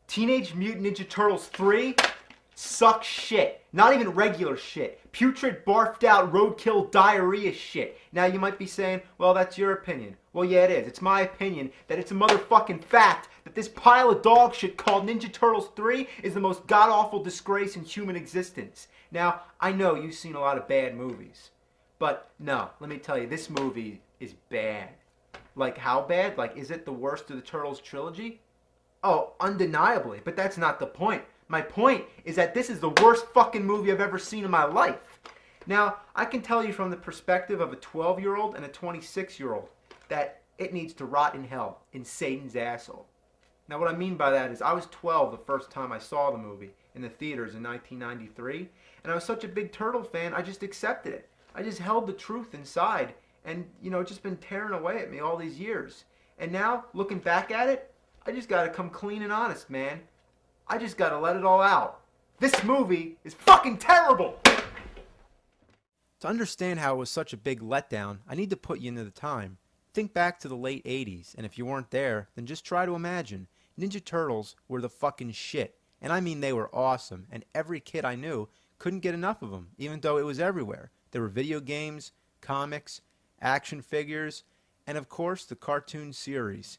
Teenage Mutant Ninja Turtles 3 sucks shit. Not even regular shit. Putrid, barfed out, roadkill, diarrhea shit. Now you might be saying, well, that's your opinion. Well, yeah, it is. It's my opinion that it's a motherfucking fact that this pile of dog shit called Ninja Turtles 3 is the most god-awful disgrace in human existence. Now, I know you've seen a lot of bad movies. But no, let me tell you, this movie is bad. Like, how bad? Like, is it the worst of the Turtles trilogy? Oh, undeniably, but that's not the point. My point is that this is the worst fucking movie I've ever seen in my life. Now, I can tell you from the perspective of a 12-year-old and a 26-year-old that it needs to rot in hell, in Satan's asshole. Now, what I mean by that is I was 12 the first time I saw the movie in the theaters in 1993, and I was such a big Turtle fan, I just accepted it. I just held the truth inside, and, you know, it's just been tearing away at me all these years. And now, looking back at it, I just gotta come clean and honest, man. I just gotta let it all out. This movie is fucking terrible! To understand how it was such a big letdown, I need to put you into the time. Think back to the late 80s, and if you weren't there, then just try to imagine. Ninja Turtles were the fucking shit. And I mean they were awesome, and every kid I knew couldn't get enough of them, even though it was everywhere. There were video games, comics, action figures, and of course the cartoon series.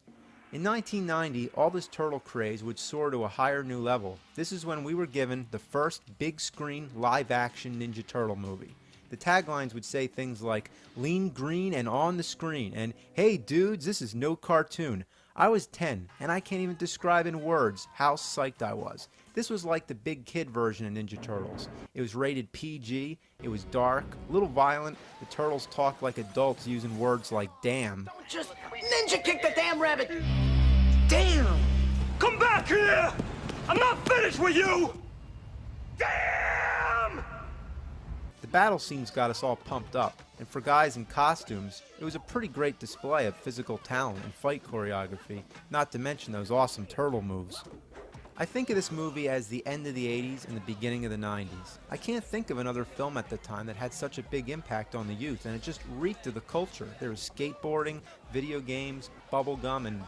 In 1990, all this turtle craze would soar to a higher new level. This is when we were given the first big-screen, live-action Ninja Turtle movie. The taglines would say things like, "Lean green and on the screen," and "Hey dudes, this is no cartoon." I was 10, and I can't even describe in words how psyched I was. This was like the big kid version of Ninja Turtles. It was rated PG, it was dark, a little violent, the turtles talked like adults using words like damn. Don't just ninja kick the damn rabbit! Damn! Come back here! I'm not finished with you! Damn! The battle scenes got us all pumped up, and for guys in costumes, it was a pretty great display of physical talent and fight choreography, not to mention those awesome turtle moves. I think of this movie as the end of the 80s and the beginning of the 90s. I can't think of another film at the time that had such a big impact on the youth, and it just reeked of the culture. There was skateboarding, video games, bubblegum, and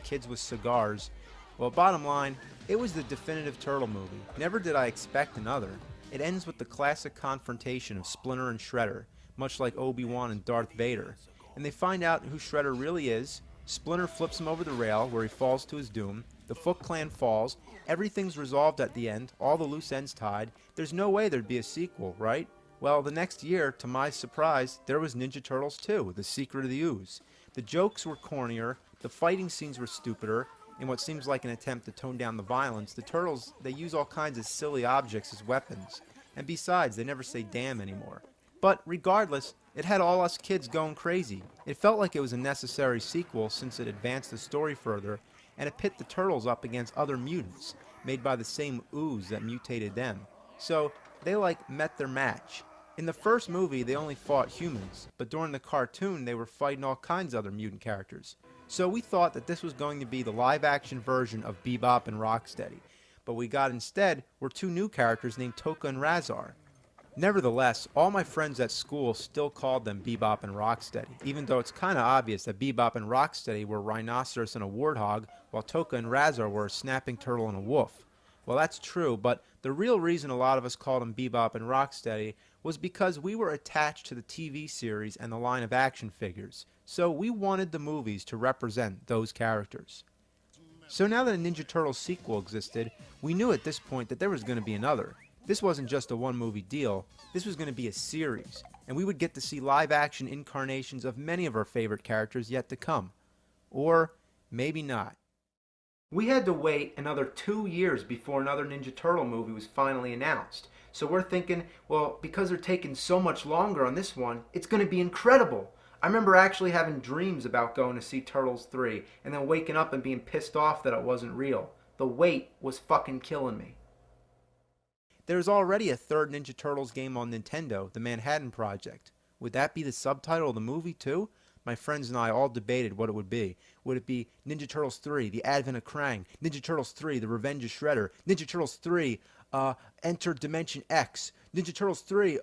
kids with cigars. Well, bottom line, it was the definitive Turtle movie. Never did I expect another. It ends with the classic confrontation of Splinter and Shredder, much like Obi-Wan and Darth Vader. And they find out who Shredder really is. Splinter flips him over the rail where he falls to his doom. The Foot Clan falls. Everything's resolved at the end. All the loose ends tied. There's no way there'd be a sequel, right? Well, the next year, to my surprise, there was Ninja Turtles 2, The Secret of the Ooze. The jokes were cornier. The fighting scenes were stupider. In what seems like an attempt to tone down the violence, the Turtles, they use all kinds of silly objects as weapons. And besides, they never say damn anymore. But regardless, it had all us kids going crazy. It felt like it was a necessary sequel since it advanced the story further, and it pit the Turtles up against other mutants, made by the same ooze that mutated them. So, they met their match. In the first movie, they only fought humans, but during the cartoon, they were fighting all kinds of other mutant characters. So we thought that this was going to be the live-action version of Bebop and Rocksteady. But we got instead were two new characters named Tokka and Razar. Nevertheless, all my friends at school still called them Bebop and Rocksteady, even though it's kind of obvious that Bebop and Rocksteady were a rhinoceros and a warthog, while Tokka and Razar were a snapping turtle and a wolf. Well, that's true, but the real reason a lot of us called them Bebop and Rocksteady was because we were attached to the TV series and the line of action figures, so we wanted the movies to represent those characters. So now that a Ninja Turtles sequel existed, we knew at this point that there was going to be another. This wasn't just a one-movie deal, this was going to be a series, and we would get to see live-action incarnations of many of our favorite characters yet to come. Or maybe not. We had to wait another 2 years before another Ninja Turtle movie was finally announced. So we're thinking, well, because they're taking so much longer on this one, it's going to be incredible. I remember actually having dreams about going to see Turtles 3, and then waking up and being pissed off that it wasn't real. The wait was fucking killing me. There's already a third Ninja Turtles game on Nintendo, The Manhattan Project. Would that be the subtitle of the movie too? My friends and I all debated what it would be. Would it be Ninja Turtles 3, The Advent of Krang, Ninja Turtles 3, The Revenge of Shredder, Ninja Turtles 3, Enter Dimension X, Ninja Turtles 3,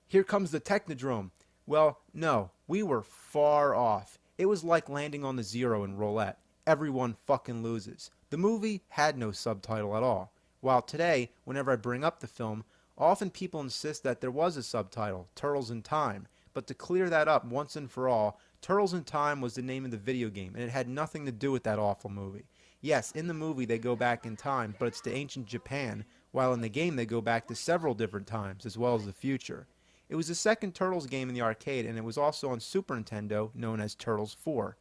Here Comes the Technodrome? Well, no, we were far off. It was like landing on the zero in roulette. everyone fucking loses. The movie had no subtitle at all. While today, whenever I bring up the film, often people insist that there was a subtitle, Turtles in Time. But to clear that up once and for all, Turtles in Time was the name of the video game, and it had nothing to do with that awful movie. Yes, in the movie they go back in time, but it's to ancient Japan, while in the game they go back to several different times, as well as the future. It was the second Turtles game in the arcade, and it was also on Super Nintendo, known as Turtles 4.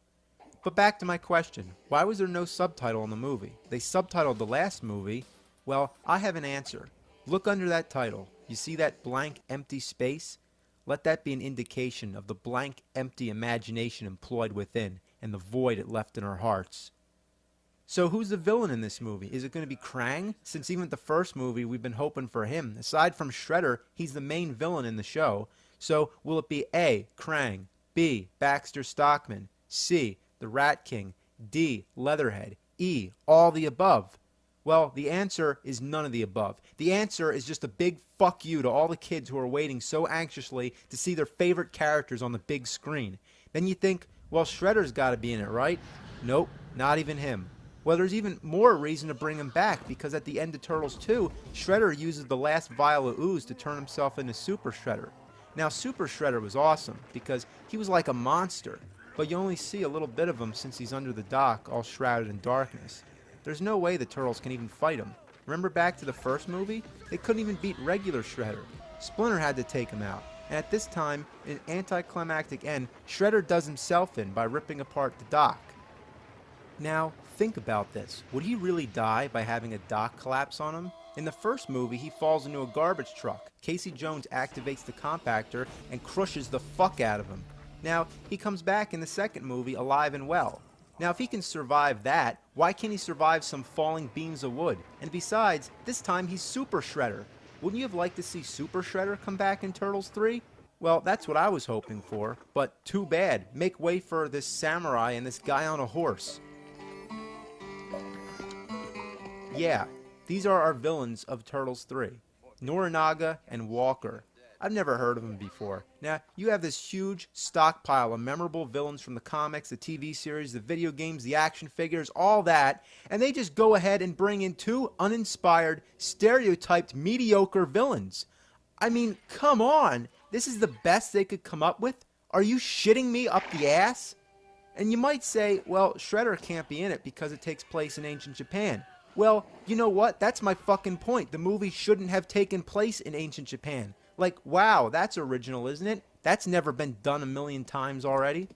But back to my question, why was there no subtitle in the movie? They subtitled the last movie. Well, I have an answer. Look under that title. You see that blank, empty space? Let that be an indication of the blank, empty imagination employed within, and the void it left in our hearts. So who's the villain in this movie? Is it going to be Krang? Since even the first movie we've been hoping for him. Aside from Shredder, he's the main villain in the show. So will it be A, Krang, B, Baxter Stockman, C, the Rat King, D, Leatherhead, E, all the above? Well, the answer is none of the above. The answer is just a big fuck you to all the kids who are waiting so anxiously to see their favorite characters on the big screen. Then you think, well, Shredder's got to be in it, right? Nope, not even him. Well, there's even more reason to bring him back, because at the end of Turtles 2, Shredder uses the last vial of ooze to turn himself into Super Shredder. Now, Super Shredder was awesome, because he was like a monster, but you only see a little bit of him since he's under the dock, all shrouded in darkness. There's no way the Turtles can even fight him. Remember back to the first movie? They couldn't even beat regular Shredder. Splinter had to take him out, and at this time, in an anticlimactic end, Shredder does himself in by ripping apart the dock. Now, think about this. Would he really die by having a dock collapse on him? In the first movie, he falls into a garbage truck. Casey Jones activates the compactor and crushes the fuck out of him. Now, he comes back in the second movie alive and well. Now, if he can survive that, why can't he survive some falling beams of wood? And besides, this time he's Super Shredder. Wouldn't you have liked to see Super Shredder come back in Turtles 3? Well, that's what I was hoping for, but too bad. Make way for this samurai and this guy on a horse. Yeah, these are our villains of Turtles 3. Norinaga and Walker. I've never heard of them before. Now, you have this huge stockpile of memorable villains from the comics, the TV series, the video games, the action figures, all that, and they just go ahead and bring in two uninspired, stereotyped, mediocre villains. I mean, come on! This is the best they could come up with? Are you shitting me up the ass? And you might say, well, Shredder can't be in it because it takes place in ancient Japan. Well, you know what? That's my fucking point. The movie shouldn't have taken place in ancient Japan. Like, wow, that's original, isn't it? That's never been done a million times already.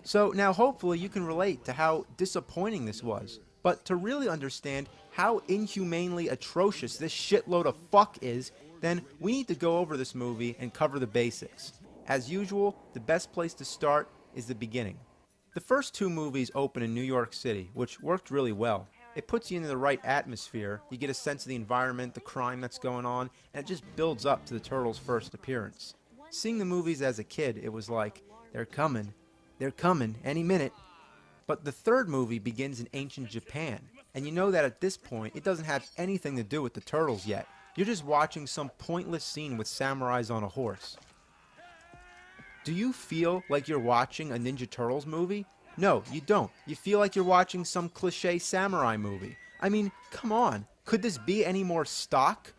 So now hopefully you can relate to how disappointing this was. But to really understand how inhumanely atrocious this shitload of fuck is, then we need to go over this movie and cover the basics. As usual, the best place to start is the beginning. The first two movies open in New York City, which worked really well. It puts you into the right atmosphere, you get a sense of the environment, the crime that's going on, and it just builds up to the Turtles' first appearance. Seeing the movies as a kid, it was like, they're coming, any minute. But the third movie begins in ancient Japan, and you know that at this point, it doesn't have anything to do with the Turtles yet. You're just watching some pointless scene with samurais on a horse. Do you feel like you're watching a Ninja Turtles movie? No, you don't. You feel like you're watching some cliche samurai movie. I mean, come on. Could this be any more stock?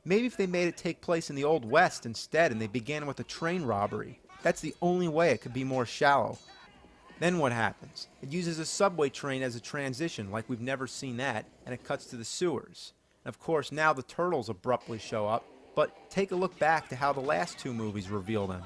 Maybe if they made it take place in the Old West instead and they began with a train robbery. That's the only way it could be more shallow. Then what happens? It uses a subway train as a transition like we've never seen that, and it cuts to the sewers. And of course, now the Turtles abruptly show up, but take a look back to how the last two movies reveal them.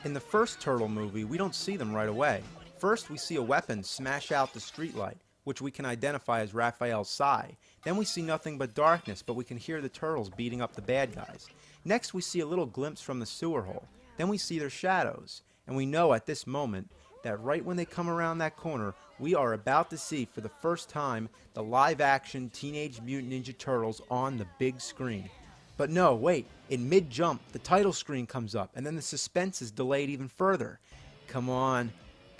In the first Turtle movie, we don't see them right away. First, we see a weapon smash out the streetlight, which we can identify as Raphael's sai. Then we see nothing but darkness, but we can hear the Turtles beating up the bad guys. Next, we see a little glimpse from the sewer hole. Then we see their shadows. And we know at this moment that right when they come around that corner, we are about to see for the first time the live-action Teenage Mutant Ninja Turtles on the big screen. But no, wait, in mid-jump, the title screen comes up, and then the suspense is delayed even further. Come on.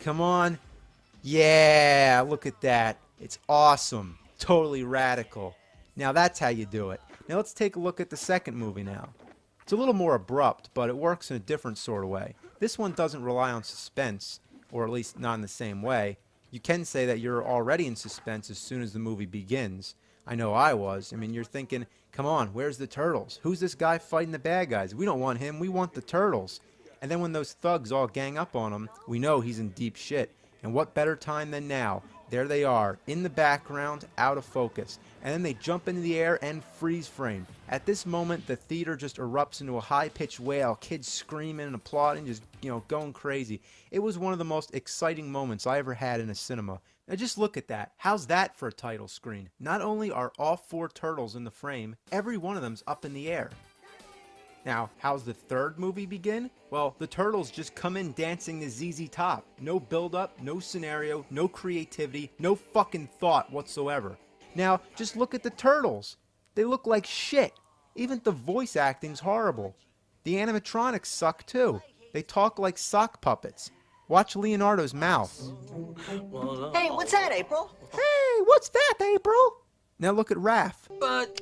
Come on. Yeah, look at that. It's awesome. Totally radical. Now that's how you do it. Now let's take a look at the second movie now. It's a little more abrupt, but it works in a different sort of way. This one doesn't rely on suspense, or at least not in the same way. You can say that you're already in suspense as soon as the movie begins. I know I was. I mean, you're thinking, come on, where's the turtles? Who's this guy fighting the bad guys? We don't want him, we want the turtles. And then when those thugs all gang up on him, we know he's in deep shit. And what better time than now? There they are, in the background, out of focus. And then they jump into the air and freeze frame. At this moment, the theater just erupts into a high-pitched wail, kids screaming and applauding, just, going crazy. It was one of the most exciting moments I ever had in a cinema. Now just look at that. How's that for a title screen? Not only are all 4 turtles in the frame, every one of them's up in the air. Now, how's the third movie begin? Well, the turtles just come in dancing to ZZ Top. No build-up, no scenario, no creativity, no fucking thought whatsoever. Now, just look at the turtles. They look like shit. Even the voice acting's horrible. The animatronics suck too. They talk like sock puppets. Watch Leonardo's mouth. Hey, what's that, April? Hey, what's that, April? Now look at Raph. But,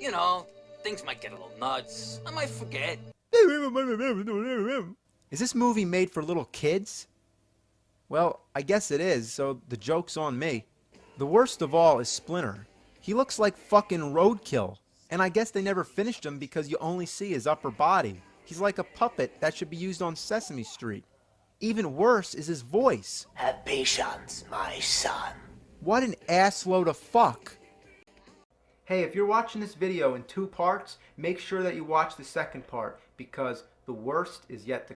things might get a little nuts. I might forget. Is this movie made for little kids? Well, I guess it is, so the joke's on me. The worst of all is Splinter. He looks like fucking roadkill. And I guess they never finished him because you only see his upper body. He's like a puppet that should be used on Sesame Street. Even worse is his voice. Have patience, my son. What an assload of fuck. Hey, if you're watching this video in 2 parts, make sure that you watch the second part, because the worst is yet to